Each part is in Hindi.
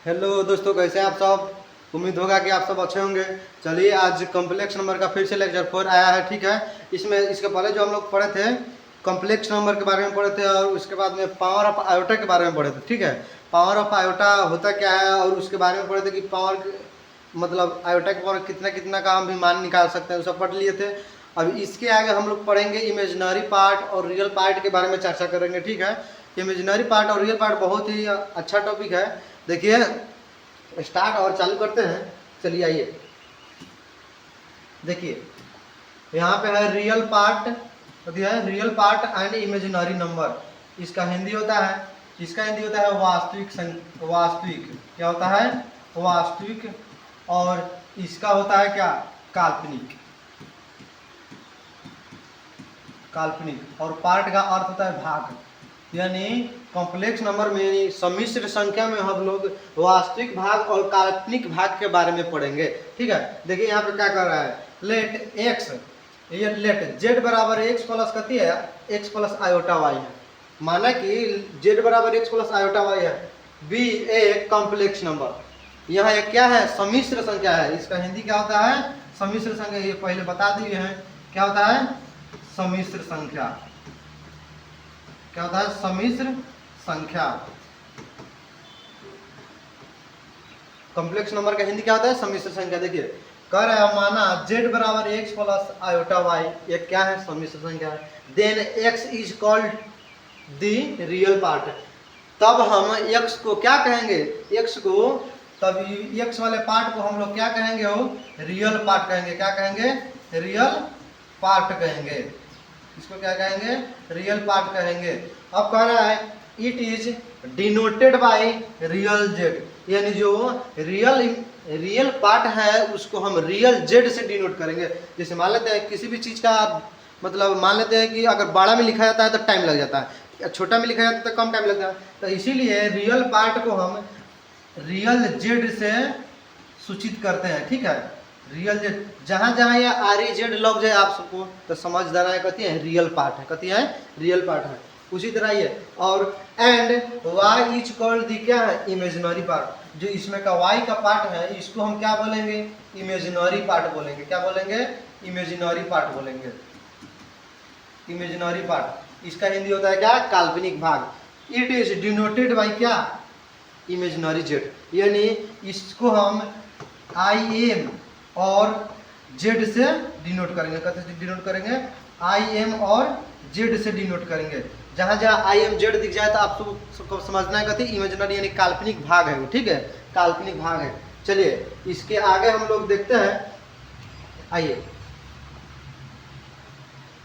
हेलो दोस्तों, कैसे हैं आप सब। उम्मीद होगा कि आप सब अच्छे होंगे। चलिए, आज कॉम्प्लेक्स नंबर का फिर से लेक्चर 4 आया है। ठीक है, इसमें इसके पहले जो हम लोग पढ़े थे कॉम्प्लेक्स नंबर के बारे में पढ़े थे और उसके बाद में पावर ऑफ आयोटा के बारे में पढ़े थे। ठीक है, पावर ऑफ आयोटा होता क्या है और उसके बारे में पढ़े थे कि पावर मतलब आयोटा के पावर कितना कितना का हम भी मान निकाल सकते हैं, सब पढ़ लिए थे। अब इसके आगे हम लोग पढ़ेंगे इमेजिनरी पार्ट और रियल पार्ट के बारे में चर्चा करेंगे। ठीक है, इमेजिनरी पार्ट और रियल पार्ट बहुत ही अच्छा टॉपिक है। देखिए, स्टार्ट और चालू करते हैं। चलिए आइए, देखिए यहाँ पे है रियल पार्ट, दिया है real part and imaginary number. इसका हिंदी होता है, इसका हिंदी होता है वास्तविक वास्तविक क्या होता है, वास्तविक। और इसका होता है क्या, काल्पनिक। काल्पनिक और पार्ट का अर्थ होता है भाग। यानी कॉम्प्लेक्स नंबर में सम्मिश्र संख्या में हम लोग वास्तविक भाग और काल्पनिक भाग के बारे में पढ़ेंगे। ठीक है, देखिए यहाँ पे क्या कर रहा है, लेट एक्स, ये लेट जेड बराबर एक्स प्लस कती है, एक्स प्लस आयोटा वाई है। माना कि जेड बराबर एक्स प्लस आयोटा वाई है, बी ए कॉम्प्लेक्स नंबर। यहाँ एक क्या है, सम्मिश्र संख्या है। इसका हिंदी क्या होता है, सम्मिश्र संख्या। ये पहले बता दिए हैं क्या होता है, सम्मिश्र संख्या। क्या होता है, सम्मिश्र संख्या। कॉम्प्लेक्स नंबर का हिंदी क्या होता है, सम्मिश्र संख्या। देखिए कह रहा है, माना z बराबर एक्स प्लस आयोटा वाई, ये क्या है, सम्मिश्र संख्या है। Then x is called the real part. तब हम x को क्या कहेंगे, x को तब x वाले पार्ट को हम लोग क्या कहेंगे, वो रियल पार्ट कहेंगे। क्या कहेंगे, रियल पार्ट कहेंगे। इसको क्या कहेंगे, रियल पार्ट कहेंगे। अब कह रहा है it is denoted by real Z, यानी जो रियल पार्ट है उसको हम रियल जेड से डिनोट करेंगे। जैसे मान लेते हैं किसी भी चीज़ का मतलब मान लेते हैं कि अगर बड़ा में लिखा जाता है तो टाइम लग जाता है, छोटा में लिखा जाता है तो कम टाइम लगता है। तो इसीलिए रियल पार्ट को हम रियल जेड से सूचित करते हैं। ठीक है, रियल जेड, जहाँ जहाँ यह आर ई जेड लग जाए आप सबको तो समझ जाना है कथी है, रियल पार्ट है। कथी है, रियल पार्ट है। उसी तरह ये और and y is called the क्या है, इमेजिनरी पार्ट। जो इसमें का वाई का पार्ट है इसको हम क्या बोलेंगे, इमेजिनरी पार्ट बोलेंगे। क्या बोलेंगे, इमेजिनरी पार्ट बोलेंगे। इमेजिनरी पार्ट इसका हिंदी होता है क्या, काल्पनिक भाग। इट इज डिनोटेड बाई क्या, इमेजिनरी जेड। यानी इसको हम आई एम और जेड से डिनोट करेंगे। कैसे डिनोट करेंगे, आई एम और जेड से डिनोट करेंगे। जहाँ जहाँ आई एम जेड दिख जाए तो आप सबको समझना है कथी, इमेजिनरी यानी काल्पनिक भाग है वो। ठीक है, काल्पनिक भाग है। चलिए इसके आगे हम लोग देखते हैं। आइए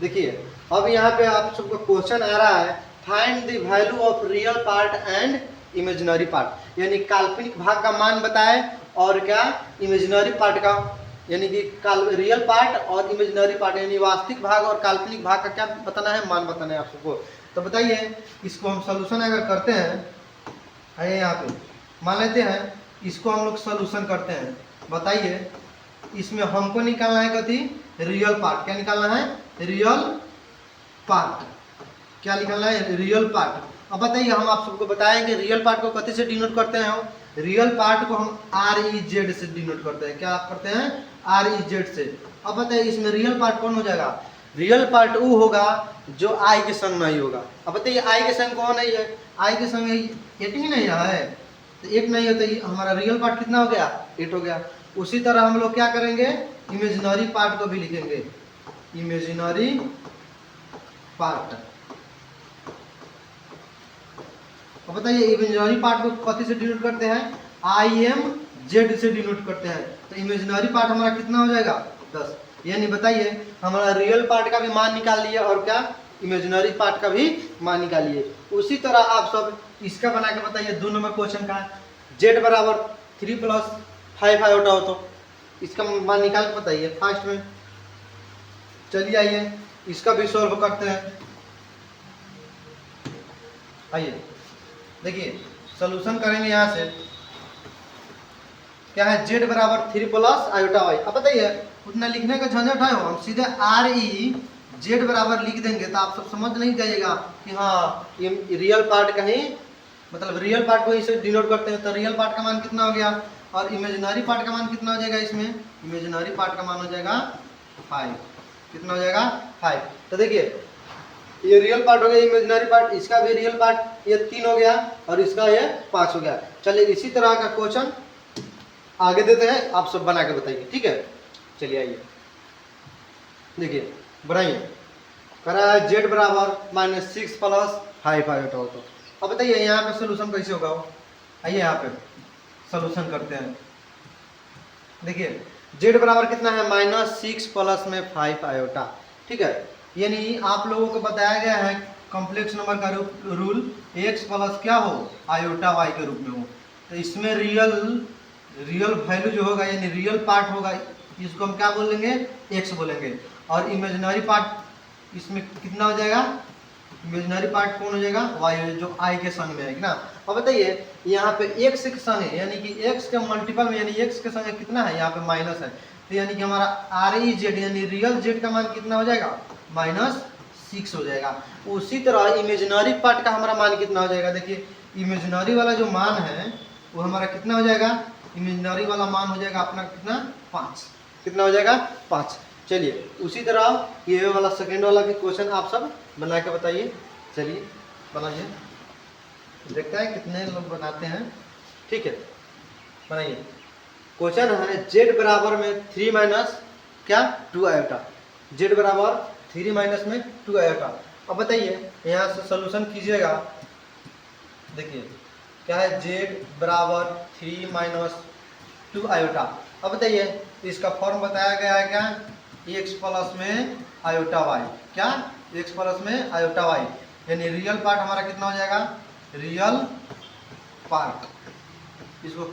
देखिए, अब यहाँ पे आप सबको क्वेश्चन आ रहा है, find the value of real part and imaginary part. यानी काल्पनिक भाग का मान बताए और क्या, इमेजिनरी पार्ट का, यानी कि रियल पार्ट और इमेजिनरी पार्ट यानी वास्तविक भाग और काल्पनिक भाग का क्या बताना है, मान बताना है आप सबको। तो बताइए, इसको हम सोल्यूशन अगर करते हैं, आइए यहाँ पे मान लेते हैं इसको हम लोग सोल्यूशन करते हैं। बताइए, इसमें हमको निकालना है कथी, रियल पार्ट। क्या निकालना है, रियल पार्ट। क्या निकालना है, रियल पार्ट। अब बताइए, हम आप सबको बताएंगे रियल पार्ट को कथी से डिनोट करते हैं, हम रियल पार्ट को हम आर ई जेड से डिनोट करते हैं। क्या करते हैं, आर ई जेड से। अब बताइए इसमें रियल पार्ट कौन हो जाएगा, रियल पार्ट वो होगा जो आई के संग नहीं होगा। अब बताइए आई के संग कौन नहीं है, आई के संग एट ही नहीं है, तो एट नहीं है तो हमारा रियल पार्ट कितना हो गया, एट हो गया। उसी तरह हम लोग क्या करेंगे, इमेजिनरी पार्ट को भी लिखेंगे, इमेजिनरी पार्ट। अब बताइए इमेजिनरी पार्ट को कथी से डिनोट करते हैं, आई एम जेड से डिनोट करते हैं। तो इमेजिनरी पार्ट हमारा कितना हो जाएगा, 10। यानी बताइए हमारा रियल पार्ट का भी मान निकाल लिए और क्या, इमेजिनरी पार्ट का भी मान निकालिए। उसी तरह आप सब इसका बना के बताइए। 2 नंबर क्वेश्चन का, जेड बराबर 3 + 5 आयोटा हो तो इसका मान निकाल के बताइए फास्ट में। चलिए आइए इसका भी सॉल्व करते हैं। आइए देखिए सोल्यूशन करेंगे। यहाँ से क्या है, जेड बराबर 3 + आयोटा वाई। अब बताइए उतना लिखने का झंझट है, हम सीधे आर ई जेड बराबर लिख देंगे तो आप सब समझ नहीं जाइएगा कि हाँ ये रियल पार्ट कहीं मतलब रियल पार्ट को इसे डिनोट करते हैं, तो रियल पार्ट का मान कितना हो गया और इमेजिनरी पार्ट का मान कितना हो जाएगा। इसमें इमेजिनरी पार्ट का मान हो जाएगा 5। कितना हो जाएगा 5। तो देखिए ये रियल पार्ट हो गया, इमेजिनरी पार्ट, इसका भी रियल पार्ट ये 3 हो गया और इसका ये 5 हो गया। चलिए इसी तरह का क्वेश्चन आगे देते हैं, आप सब बना के बताइए, ठीक है। चलिए आइए देखिए बनाइए। करा है जेड बराबर -6 + 5 आयोटा हो। तो अब बताइए यहाँ पे सोल्यूशन कैसे होगा। आइए यहाँ पे सोल्यूशन करते हैं। देखिए जेड बराबर कितना है -6 प्लस में 5 आयोटा, ठीक है। यानी आप लोगों को बताया गया है कॉम्प्लेक्स नंबर का रूल x प्लस क्या हो आयोटा y के रूप में हो। तो इसमें रियल वैल्यू जो होगा यानी रियल पार्ट होगा, इसको हम क्या बोलेंगे x बोलेंगे। और इमेजिनरी पार्ट इसमें कितना हो जाएगा, इमेजिनरी पार्ट कौन हो जाएगा y, जो i के संग में है ना। अब बताइए यहाँ पे x के संग है यानी कि x के मल्टीपल में यानी x के संग कितना है, यहाँ पे माइनस है। तो यानी कि हमारा REZ यानी रियल z का मान कितना हो जाएगा -6 हो जाएगा। उसी तरह इमेजिनरी पार्ट का हमारा मान कितना हो जाएगा। देखिए इमेजिनरी वाला जो मान है वो हमारा कितना हो जाएगा, इमेजिनरी वाला मान हो जाएगा अपना कितना 5। कितना हो जाएगा 5। चलिए उसी तरह ये वाला सेकेंड वाला भी क्वेश्चन आप सब बना के बताइए। चलिए बनाइए, देखते हैं कितने लोग बनाते हैं, ठीक है। बनाइए। क्वेश्चन है z बराबर में 3 माइनस क्या 2 आयोटा, z बराबर 3 माइनस में 2 आयोटा। अब बताइए यहाँ से सोल्यूशन कीजिएगा। देखिए क्या है z बराबर 3 माइनस 2 आयोटा। अब बताइए इसका फॉर्म बताया गया है क्या x प्लस में आयोटा y, क्या x प्लस में आयोटा y यानी रियल पार्ट हमारा कितना हो जाएगा रियल पार्ट। इसको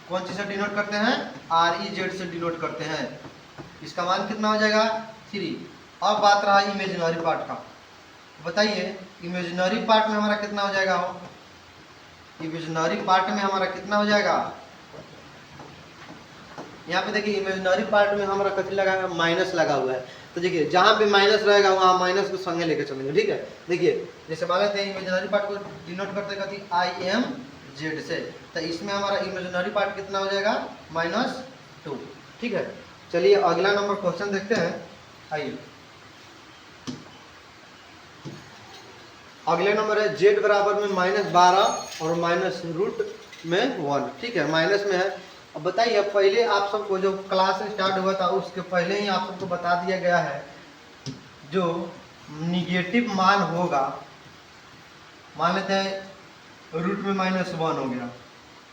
कौन चीज से डिनोट करते हैं REZ से डिनोट करते हैं। इसका मान कितना हो जाएगा 3। अब बात रहा इमेजिनरी पार्ट का। बताइए इमेजिनरी पार्ट में हमारा कितना हो जाएगा, इमेजिनरी पार्ट में हमारा कितना हो जाएगा। यहाँ पे देखिए इमेजिनरी पार्ट में हमारा कथी लगा है माइनस लगा हुआ है। तो देखिए जहाँ पे माइनस रहेगा वहाँ माइनस को संगे लेके चलेंगे, ठीक है। देखिए जैसे मान लेते हैं इमेजिनरी पार्ट को डिनोट करते कथी IMZ से, तो इसमें हमारा इमेजिनरी पार्ट कितना हो जाएगा -2, ठीक है। चलिए अगला नंबर क्वेश्चन देखते हैं। आइए अगले नंबर है z बराबर में -12 और -√1, ठीक है, माइनस में है। अब बताइए पहले आप सबको जो क्लास स्टार्ट हुआ था उसके पहले ही आप सबको बता दिया गया है जो निगेटिव मान होगा, मान लेते हैं रूट में -1 हो गया।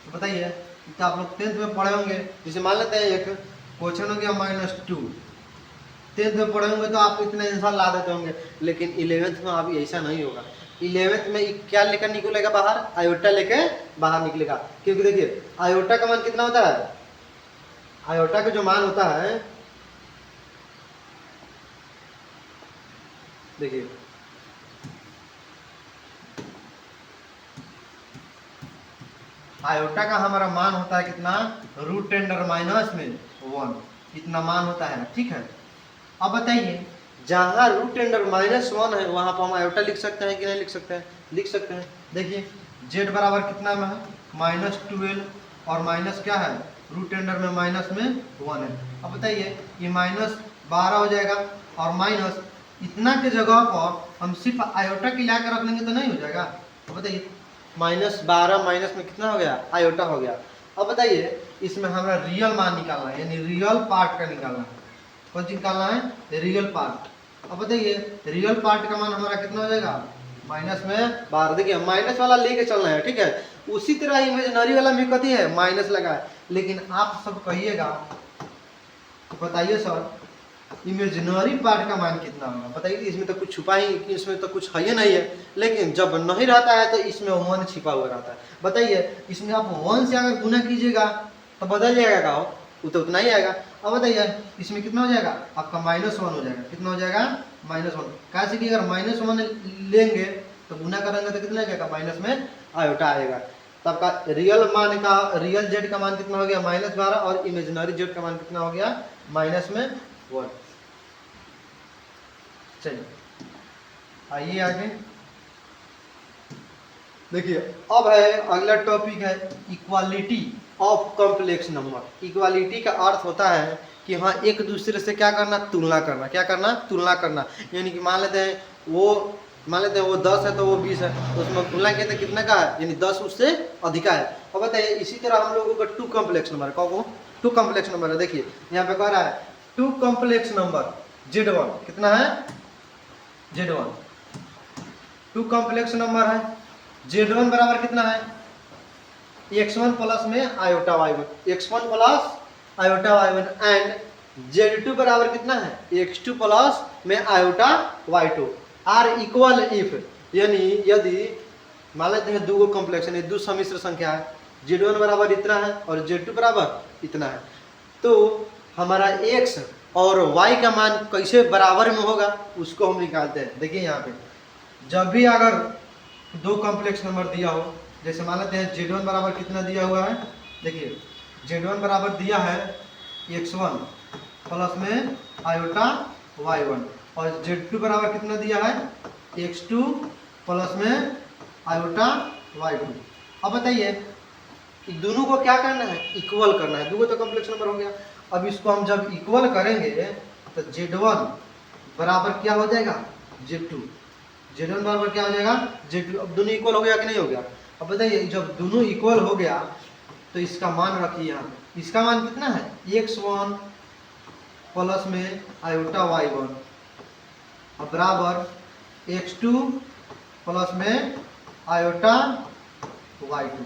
तो बताइए तो आप लोग 10th में पढ़े होंगे, जैसे मान लेते हैं एक क्वेश्चन हो गया -2, 10th में पढ़े होंगे तो आप इतने आंसर ला देते होंगे, लेकिन 11th में अभी ऐसा नहीं होगा। 11th में क्या लेकर निकलेगा बाहर, आयोटा लेके बाहर निकलेगा। क्योंकि देखिए आयोटा का मान कितना होता है, आयोटा का जो मान होता है देखिए आयोटा का हमारा मान होता है कितना √10⁻1, इतना मान होता है, ठीक है। अब बताइए जहाँ √10⁻1 है वहाँ पर हम आयोटा लिख सकते हैं कि नहीं लिख सकते हैं, लिख सकते हैं। देखिए z बराबर कितना में है -12 और माइनस क्या है √10⁻1 है। अब बताइए ये -12 हो जाएगा और माइनस इतना के जगह पर हम सिर्फ आयोटा की ला कर रख लेंगे तो नहीं हो जाएगा। अब बताइए -12 माइनस में कितना हो गया आयोटा हो गया। अब बताइए इसमें हमारा रियल मान निकालना है यानी रियल पार्ट का निकालना है। कौन सी निकालना है रियल पार्ट। अब बताइए रियल पार्ट का मान हमारा कितना हो जाएगा -12। देखिए माइनस वाला लेके चलना है, ठीक है। उसी तरह इमेजिनरी वाला में कथी है माइनस लगा है, लेकिन आप सब कहिएगा तो बताइए सर इमेजिनरी पार्ट का मान कितना होगा। बताइए इसमें तो कुछ छुपा ही, इसमें तो कुछ है ही नहीं है, लेकिन जब नहीं रहता है तो इसमें 1 छिपा हुआ रहता है। बताइए इसमें आप 1 से अगर गुना कीजिएगा तो बदल जाएगा का वो तो उतना ही आएगा। अब बताइए इसमें कितना हो जाएगा आपका -1 हो जाएगा। कितना हो जाएगा -1। कैसे कि अगर -1 लेंगे तो गुना करेंगे तो कितना जाएगा माइनस में आयोटा आएगा। तो आपका रियल मान का रियल जेड का मान कितना हो गया -12 और इमेजिनरी जेड का मान कितना हो गया -1। चलिए आइए आगे देखिए अब है अगला टॉपिक है equality of complex number. Equality का अर्थ होता है कि हाँ एक दूसरे से क्या करना, तुलना करना। क्या करना, तुलना करना। यानी कि मान लेते हैं वो 10 है तो वो 20 है, तो उसमें तुलना किया तो कितना का है, यानी 10 उससे अधिक है। अब बताइए इसी तरह हम लोगों का टू कॉम्प्लेक्स नंबर है, टू कॉम्प्लेक्स नंबर है। देखिए यहाँ पे कह रहा है टू कॉम्प्लेक्स नंबर Z1 कितना है, Z1 टू कॉम्प्लेक्स नंबर है। Z1 बराबर कितना है, x1 प्लस में iota y1, x1 plus iota y1 and Z2 बराबर कितना है, x2 प्लस में iota y2 are equal if, यानी यदि मान लेते हैं दो कॉम्प्लेक्स यानी दो सम्मिश्र संख्या है, Z1 बराबर इतना है और Z2 बराबर इतना है, तो हमारा x और y का मान कैसे बराबर में होगा उसको हम निकालते हैं। देखिए यहाँ पे जब भी अगर दो कॉम्प्लेक्स नंबर दिया हो, जैसे मान लेते हैं Z1 बराबर कितना दिया हुआ है, देखिए Z1 बराबर दिया है x1 प्लस में आयोटा y1 और Z2 बराबर कितना दिया है x2 प्लस में आयोटा y2। अब बताइए दोनों को क्या करना है, इक्वल करना है। दोनों तो कॉम्प्लेक्स नंबर हो गया। अब इसको हम जब इक्वल करेंगे तो Z1 बराबर क्या हो जाएगा, Z2 बराबर क्या हो जाएगा, Z2। अब दोनों इक्वल हो गया कि नहीं हो गया। अब बताइए जब दोनों इक्वल हो गया तो इसका मान रखिए यहाँ पे, इसका मान कितना है x1 प्लस में आयोटा y1 और बराबर x2 प्लस में आयोटा y2।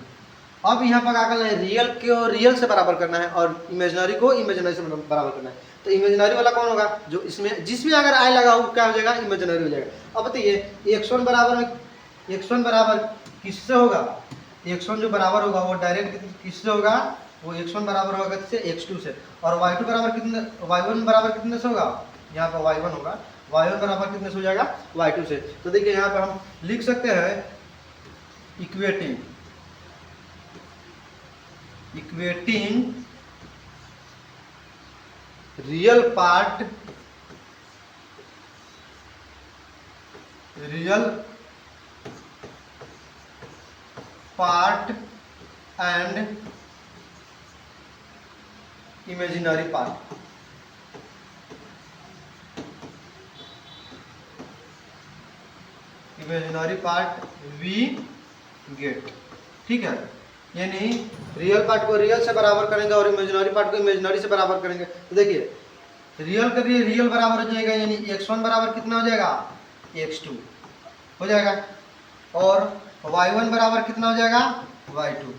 अब यहाँ पर क्या करना है, रियल को रियल से बराबर करना है और इमेजिनरी को इमेजिनरी से बराबर करना है। तो इमेजिनरी वाला कौन होगा, जो इसमें जिसमें अगर आई लगा हो क्या हो जाएगा, इमेजिनरी हो जाएगा। अब बताइए x1 बराबर किससे होगा, x1 जो बराबर होगा वो डायरेक्ट किससे होगा, वो x1 बराबर होगा किससे, x2 से। और y2 बराबर कितने, y1 बराबर कितने से होगा, यहाँ पर y1 होगा, y1 बराबर कितने से हो जाएगा, y2 से। तो देखिए यहाँ पे हम लिख सकते हैं equating real part and imaginary part. Imaginary part we get, ठीक है। यानी रियल पार्ट को रियल से बराबर करेंगे और इमेजिनरी पार्ट को इमेजिनरी से बराबर करेंगे। तो देखिए रियल के लिए रियल बराबर हो जाएगा, यानी x1 बराबर कितना हो जाएगा, x2 हो जाएगा और y1 बराबर कितना हो जाएगा, y2।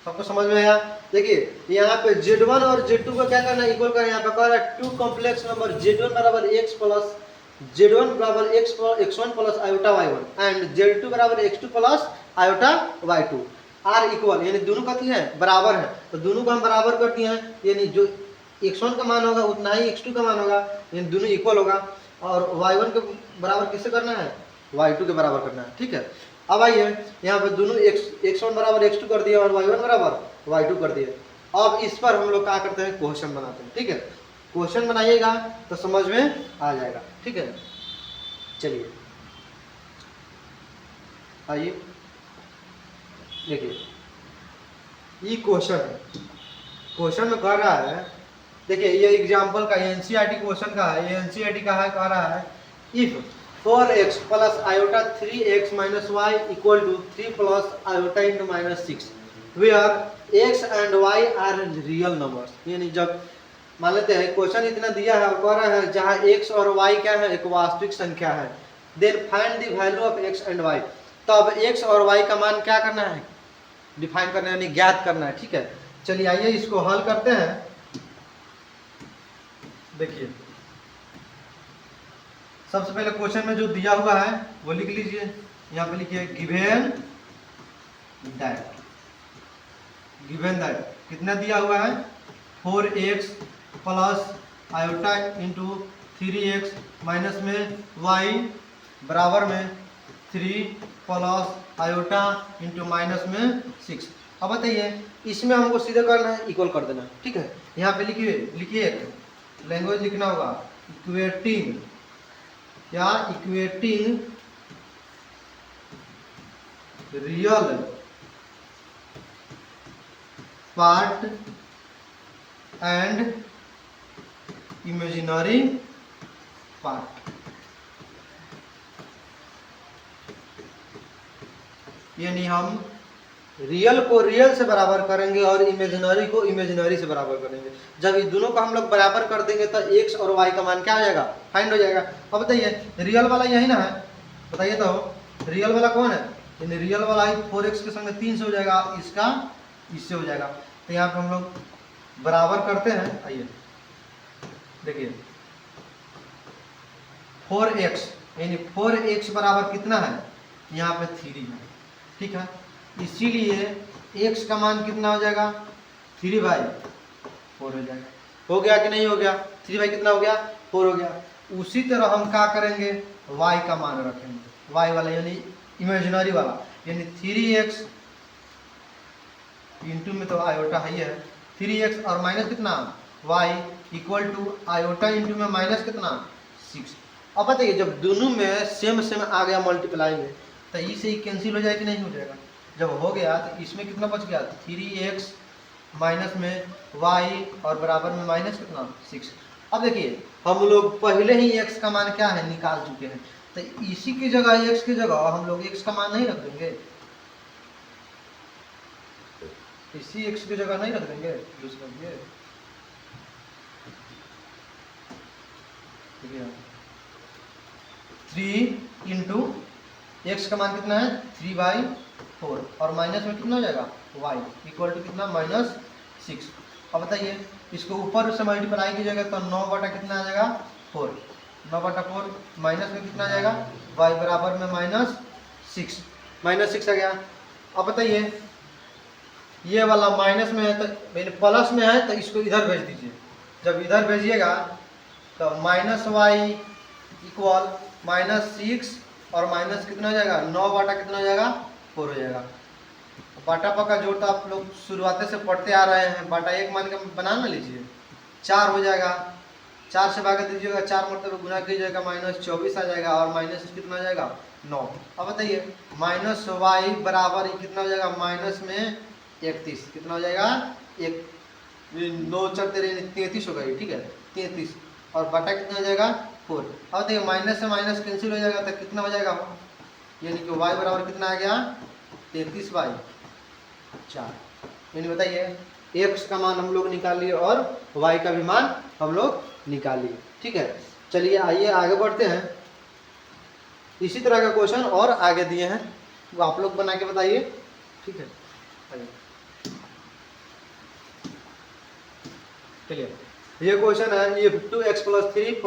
सबको समझ में आया। देखिए यहाँ पे Z1 और Z2 को क्या करना है, इक्वल करना है। यहाँ पे कह रहा है टू कॉम्प्लेक्स नंबर Z1 बराबर x1 plus iota y1 and Z2 बराबर x2 plus iota y2 are equal, यानी दोनों का है बराबर है। तो दोनों को हम बराबर कर दिए हैं, यानी जो x1 का मान होगा उतना ही x2 का मान होगा, यानी दोनों इक्वल होगा। और y1 के बराबर किससे करना है, y2 के बराबर करना है, ठीक है। अब आइए यहाँ पे दोनों x1 बराबर x2 कर दिए और y1 बराबर y2 कर दिए। अब इस पर हम लोग क्या करते हैं, क्वेश्चन बनाते हैं, ठीक है। क्वेश्चन बनाइएगा तो समझ में आ जाएगा, ठीक है। चलिए आइए देखिए ये क्वेश्चन है। क्वेश्चन में कह रहा है, देखिए ये एग्जाम्पल का एनसीईआरटी क्वेश्चन का है, ये एनसीईआरटी का है, कह रहा है if 4x plus iota 3x minus y equal to 3 plus iota into minus 6 where x and y are real numbers. यानी जब मान लेते हैं क्वेश्चन इतना दिया है, कह रहा है जहाँ x और y क्या है, एक वास्तविक संख्या है, then find the value of x and y। तब x और y का मान क्या करना है, डिफाइन करना है, यानी ज्ञात करना है, ठीक है। चलिए आइए इसको हल करते हैं। देखिए सबसे पहले क्वेश्चन में जो दिया हुआ है वो लिख लीजिए। यहाँ पे लिखिए गिवन दैट कितना दिया हुआ है, 4x plus iota into 3x minus में y बराबर में 3 प्लस आयोटा इंटू माइनस में 6। अब बताइए इसमें हमको सीधे करना है, इक्वल कर देना, ठीक है। यहाँ पे लिखिए लैंग्वेज लिखना होगा equating real part and imaginary part. यानी हम रियल को रियल से बराबर करेंगे और इमेजिनरी को इमेजिनरी से बराबर करेंगे। जब ये दोनों को हम लोग बराबर कर देंगे तो एक्स और वाई का मान क्या हो जाएगा, फाइंड हो जाएगा। अब बताइए रियल वाला यही ना है, बताइए तो रियल वाला कौन है, यानी रियल वाला ही 4x के संग 3 से हो जाएगा, इसका इससे हो जाएगा। तो यहाँ पे हम लोग बराबर करते हैं। आइए देखिए 4x यानी 4x बराबर कितना है, यहाँ पे 3 है, ठीक है। इसीलिए x का मान कितना हो जाएगा, 3/4 हो जाएगा। हो गया कि नहीं हो गया, 3 कितना हो गया, 4 हो गया। उसी तरह हम क्या करेंगे, y का मान रखेंगे, y वाला यानी इमेजिनरी वाला, यानी 3x इंटू में तो आयोटा है 3x और माइनस कितना y equal to iota into में माइनस कितना 6। अब बताइए जब दोनों में सेम आ गया मल्टीप्लाई में तो इसे ही कैंसिल हो जाए कि नहीं हो जाएगा। जब हो गया तो इसमें कितना बच गया, 3x माइनस में y और बराबर में माइनस कितना 6। अब देखिए हम लोग पहले ही x का मान क्या है निकाल चुके हैं, तो इसी की जगह x की जगह हम लोग x का मान नहीं रख देंगे, इसी x की जगह नहीं रख देंगे, यूज करिए। देखिए 3 इंटू एक्स का मान कितना है 3/4 और माइनस में कितना हो जाएगा y इक्वल टू कितना -6। अब बताइए इसको ऊपर से मल्टीप्लाई कीजिएगा तो 9 बटा कितना आ जाएगा 4, 9/4 माइनस में कितना आ जाएगा y बराबर में -6 आ गया। अब बताइए ये वाला माइनस में है तो प्लस में है तो इसको इधर भेज दीजिए, जब इधर भेजिएगा तो -y इक्वल -6 और माइनस कितना हो जाएगा 9 बटा कितना हो जाएगा 4 हो जाएगा। बाटा पका जोड़ तो आप लोग शुरुआत से पढ़ते आ रहे हैं, बाटा 1 मान के बना ना लीजिए, 4 हो जाएगा, 4 से भाग दीजिएगा, 4 मतलब गुना कीजिएगा -24 आ जाएगा और माइनस कितना हो जाएगा 9। अब बताइए -y बराबर कितना हो जाएगा माइनस में 31 कितना हो जाएगा 9 4 33 हो गई, ठीक है 33 और बटा कितना हो जाएगा 4। अब देखिए माइनस से माइनस कैंसिल हो जाएगा तो कितना हो जाएगा, यानी कि y बराबर कितना आ गया 33/4। यानी बताइए x का मान हम लोग निकाल लिए और y का भी मान हम लोग निकाल लिए, ठीक है। चलिए आइए आगे बढ़ते हैं। इसी तरह का क्वेश्चन और आगे दिए हैं, वो आप लोग बना के बताइए, ठीक है। चलिए ये क्वेश्चन है, ये 2x + 3 +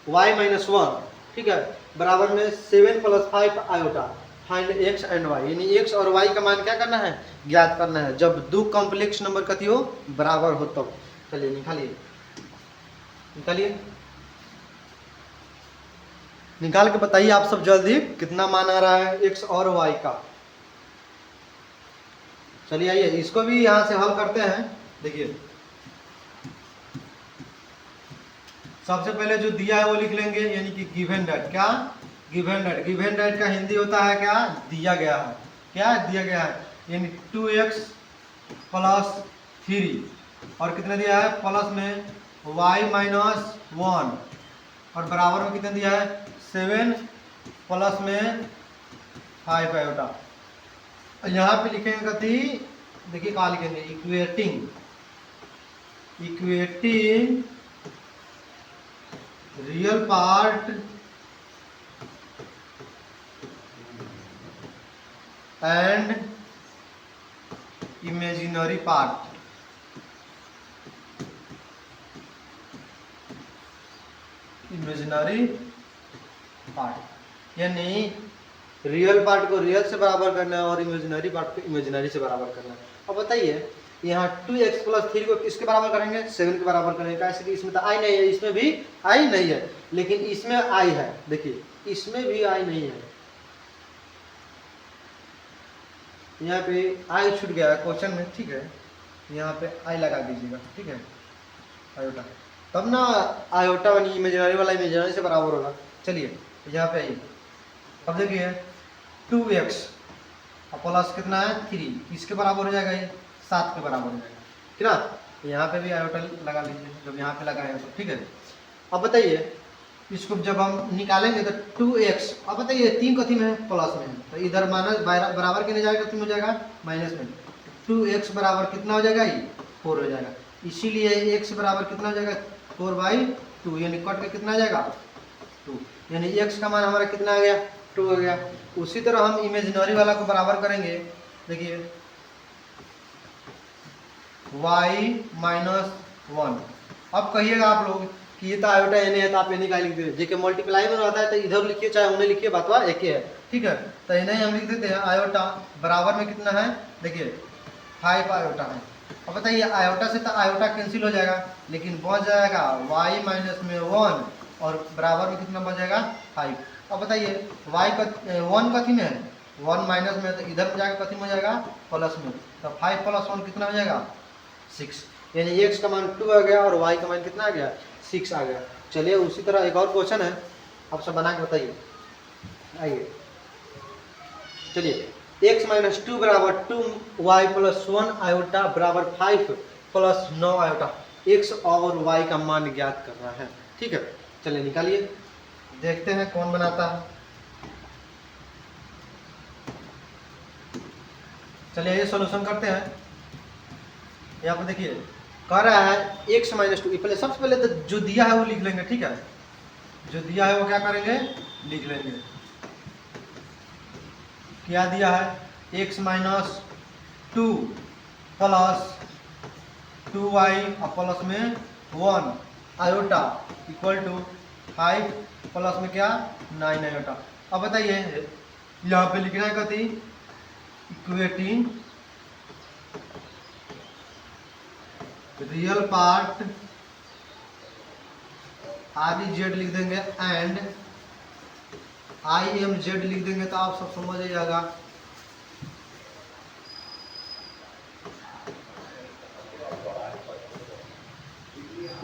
y - 1, ठीक है, बराबर में 7 + 5 iota, find x and y। यानी x और y का मान क्या करना है, ज्ञात करना है जब दो कॉम्प्लेक्स नंबर कथी हो बराबर हो तब। चलिए निकालिए निकाल के बताइए आप सब जल्दी कितना मान आ रहा है x और y का। चलिए आइए इसको भी यहाँ से हल करते हैं। देखिए सबसे पहले जो दिया है वो लिख लेंगे, यानी कि गिवन डेट। क्या गिवन डेट का हिंदी होता है क्या, दिया गया है, क्या दिया गया है, यानी 2x + 3 और कितना दिया है प्लस में y - 1 और बराबर में कितना दिया है 7 प्लस में 5 आयोटा। यहाँ पे लिखेंगे कथी, देखिए कहाँ लिखेंगे equating real part and imaginary part. यानी रियल पार्ट को रियल से बराबर करना है और इमेजिनरी पार्ट को इमेजिनरी से बराबर करना है। अब बताइए यहाँ 2x + 3 को किसके बराबर करेंगे 7 के बराबर करेंगे, कैसे कि इसमें तो i नहीं है, इसमें भी i नहीं है, लेकिन इसमें i है। देखिए इसमें भी i नहीं है, यहाँ पे i छूट गया है क्वेश्चन में, ठीक है, यहाँ पे i लगा दीजिएगा, ठीक है, आयोटा, तब ना आयोटा बनी इमेजिनरी वाला इमेजिनरी से बराबर होगा। चलिए यहाँ पे आइए, अब देखिए 2x और प्लस कितना है 3, किसके बराबर हो जाएगा ये 7 के बराबर हो जाएगा, ठीक ना। यहाँ पे भी आयोटा लगा लीजिए जब यहाँ पे लगाए तो, ठीक है। अब बताइए इसको जब हम निकालेंगे तो 2x, अब बताइए 3 कथी में है प्लस में है, तो इधर माइनस बराबर कितने जाएगा, कितने हो जाएगा माइनस में। 2x बराबर कितना हो जाएगा, ये 4 हो जाएगा, इसीलिए x बराबर कितना हो जाएगा 4/2, यानी कट के कितना आ जाएगा 2, यानी x का मान हमारा कितना आ गया 2 हो गया। उसी तरह हम इमेजिनरी वाला को बराबर करेंगे, देखिए y-1। अब कहिएगा आप लोग कि ये तो आयोटा एन है तो आप एन का लिख दीजिए, जेके मल्टीप्लाई में रहता है तो इधर लिखिए चाहे उन्हें लिखिए, बात एक ही है, ठीक है। तो इन्हें हम लिख देते हैं आयोटा बराबर में कितना है, देखिए 5 आयोटा है। अब बताइए आयोटा से तो आयोटा कैंसिल हो जाएगा, लेकिन बच जाएगा y माइनस में 1 और बराबर में कितना बच जाएगा 5। अब बताइए y का 1 कथी में है 1 माइनस में, तो इधर जाएगा कथी में हो जाएगा प्लस में, तो 5 + 1 कितना हो जाएगा 6, यानी x का मान 2 आ गया और y का मान कितना आ गया 6 आ गया। चलिए उसी तरह एक और क्वेश्चन है, आप सब बना के बताइए, आइए चलिए। x - 2 बराबर 2y + 1 आयोटा बराबर 5 + 9 आयोटा, x और y का मान ज्ञात करना है, ठीक है। चलिए निकालिए, देखते हैं कौन बनाता है। चलिए ये सॉल्यूशन करते हैं। यहाँ पर देखिए कह रहा है x - 2, पहले सबसे पहले तो जो दिया है वो लिख लेंगे, ठीक है। जो दिया है वो क्या करेंगे लिख लेंगे, क्या दिया है x - 2 + 2y और प्लस में 1 आयोटा इक्वल टू 5 प्लस में क्या 9 आयोटा। अब बताइए यहाँ पे लिखना है कथी इक्वेटिंग रियल पार्ट RZ लिख देंगे एंड IMZ लिख देंगे, तो आप सब समझ जाएगा।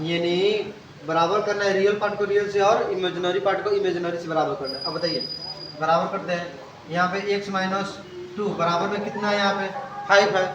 यानी बराबर करना है रियल पार्ट को रियल से और इमेजिनरी पार्ट को इमेजिनरी से बराबर करना है। अब बताइए बराबर करते हैं, यहाँ पे x - 2 बराबर में कितना है, यहाँ पे 5 है,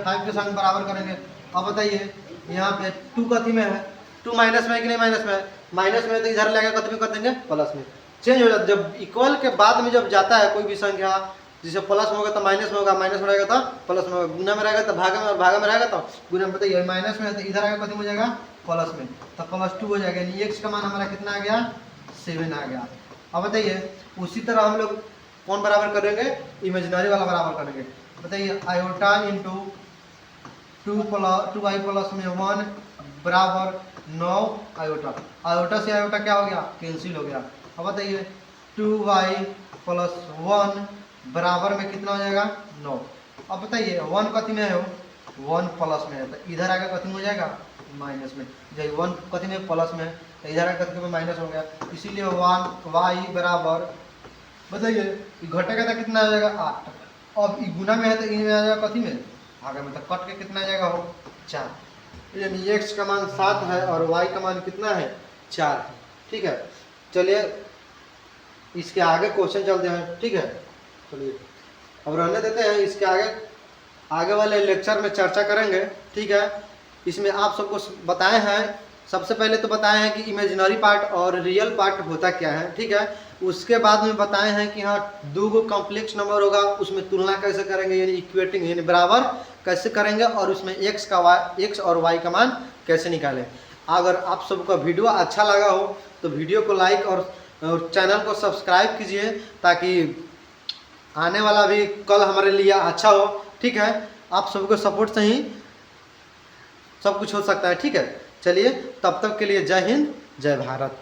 5 के संग बराबर करेंगे। अब बताइए यहाँ पे 2 कथी में है 2 माइनस में है कि नहीं माइनस में है, माइनस में है तो इधर लगा कथी में कर देंगे प्लस में, चेंज हो जाता है। जब इक्वल के बाद में जब जाता है कोई भी संख्या, जैसे प्लस में होगा तो माइनस में होगा, माइनस में रहेगा तो प्लस में होगा, गुना में रहेगा तो भागा में, और भागा में रहेगा तो गुना में। बताइए माइनस में है तो इधर आएगा कथी हो जाएगा प्लस में, तो +2 हो जाएगा, यानी x का मान हमारा कितना आ गया 7 आ गया। अब बताइए उसी तरह हम लोग कौन बराबर करेंगे इमेजिनरी वाला बराबर करेंगे। बताइए आयोटा इंटू 2y प्लस में 1 बराबर 9 आयोटा, आयोटा से आयोटा क्या हो गया कैंसिल हो गया। अब बताइए 2y + 1 बराबर में कितना हो जाएगा 9। अब बताइए 1 कथी में है 1 प्लस में है, तो इधर आगे कथी में हो जाएगा माइनस में, जब 1 कथी में प्लस में है तो इधर आगे कथी में माइनस हो गया, इसीलिए 1y बराबर बताइए घटेगा तो कितना आ जाएगा 8। अब गुना में है तो इनमें आ जाएगा कथी में भागे में, तो कट के कितना आ जाएगा हो 4, यानी x का मान 7 है और y का मान कितना है 4 है, ठीक है। चलिए इसके आगे क्वेश्चन चलते हैं, ठीक है। चलिए अब रहने देते हैं, इसके आगे वाले लेक्चर में चर्चा करेंगे, ठीक है। इसमें आप सबको बताए हैं, सबसे पहले तो बताए हैं कि इमेजिनरी पार्ट और रियल पार्ट होता क्या है, ठीक है। उसके बाद में बताए हैं कि हाँ 2 कॉम्प्लेक्स नंबर होगा, उसमें तुलना कैसे करेंगे, यानी इक्वेटिंग यानी बराबर कैसे करेंगे, और उसमें x और y का मान कैसे निकालें। अगर आप सबको वीडियो अच्छा लगा हो तो वीडियो को लाइक और चैनल को सब्सक्राइब कीजिए, ताकि आने वाला भी कल हमारे लिए अच्छा हो, ठीक है। आप सबको सपोर्ट से ही सब कुछ हो सकता है, ठीक है। चलिए तब तक के लिए जय हिंद जय भारत।